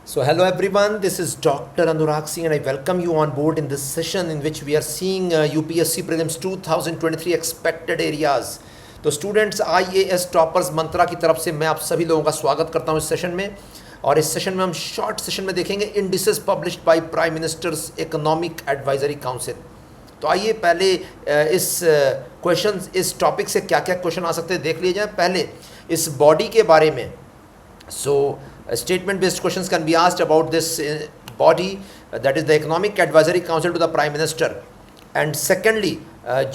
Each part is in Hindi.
So hello everyone, this is Dr. Anurag Singh and I welcome you on board in this session in which we are seeing UPSC Prelims 2023 expected areas. तो स्टूडेंट्स IAS टॉपर्स मंत्रा की तरफ से मैं आप सभी लोगों का स्वागत करता हूं इस सेशन में। और इस सेशन में हम शॉर्ट सेशन में देखेंगे indices published by prime ministers economic advisory council. तो आइए पहले इस क्वेश्चन इस टॉपिक से क्या क्या क्वेश्चन आ सकते हैं देख लिए जाए। पहले इस बॉडी के बारे में, so statement based questions can be asked about this body, that is the economic advisory council to the prime minister. And secondly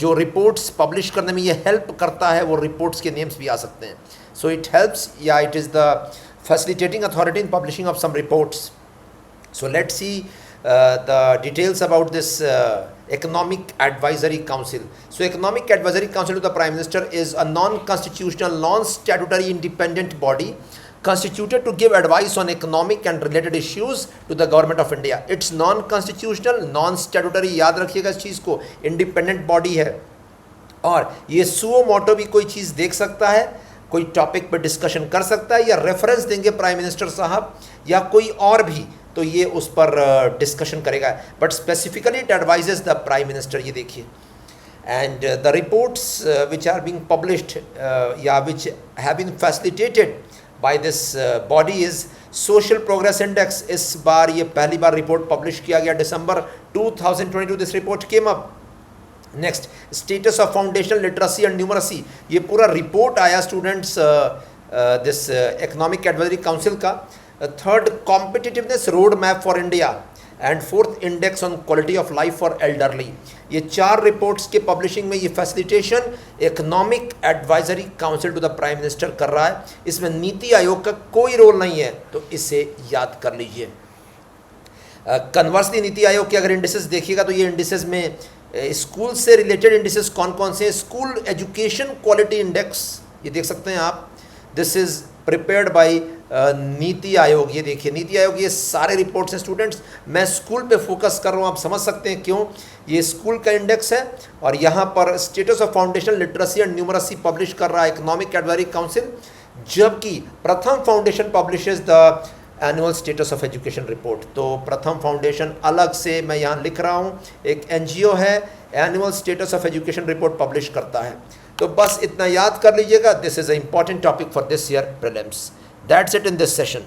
जो reports publish करने में ये help करता है वो reports के names भी आ सकते हैं. So it helps, yeah, it is the facilitating authority in publishing of some reports. So let's see the details about this economic advisory council. So economic advisory council to the prime minister is a non-constitutional, non-statutory independent body constituted to give advice on economic and related issues to the government of India. It's non-constitutional, non-statutory, याद रखिएगा इस चीज़ को, independent body है और ये सुओ मोटो भी कोई चीज़ देख सकता है, कोई टॉपिक पर डिस्कशन कर सकता है या रेफरेंस देंगे प्राइम मिनिस्टर साहब या कोई और भी तो ये उस पर डिस्कशन करेगा, but specifically it advises the prime minister. ये देखिए and the reports which are being published which have been facilitated by this body is social progress index. इस बार ये पहली बार रिपोर्ट पब्लिश किया गया December 2022, this report came up. Next status of foundational literacy and numeracy, ये पूरा रिपोर्ट आया students this economic advisory council का। Third competitiveness road map for India and fourth index on quality of life for elderly. ये चार रिपोर्ट्स के पब्लिशिंग में ये facilitation economic advisory council to the prime minister कर रहा है। इसमें नीति आयोग का कोई रोल नहीं है, तो इसे याद कर लीजिए। कन्वर्सली नीति आयोग के अगर इंडिसेस देखिएगा तो ये इंडिसेस में स्कूल से रिलेटेड इंडिसेस कौन कौन से, स्कूल एजुकेशन क्वालिटी इंडेक्स ये देख सकते हैं आप, this is prepared by NITI Aayog. ये देखिए नीति आयोग, ये सारे रिपोर्ट्स हैं स्टूडेंट्स। मैं स्कूल पे फोकस कर रहा हूँ, आप समझ सकते हैं क्यों। ये स्कूल का इंडेक्स है और यहाँ पर status of foundational literacy and numeracy publish कर रहा है इकोनॉमिक एडवाइजरी काउंसिल, जबकि प्रथम foundation publishes the annual status of education report. तो प्रथम फाउंडेशन अलग से मैं यहाँ लिख रहा हूँ, एक NGO है, annual status of education report publish करता है। तो बस इतना याद कर लीजिएगा, this is a important topic for this year prelims. That's it in this session.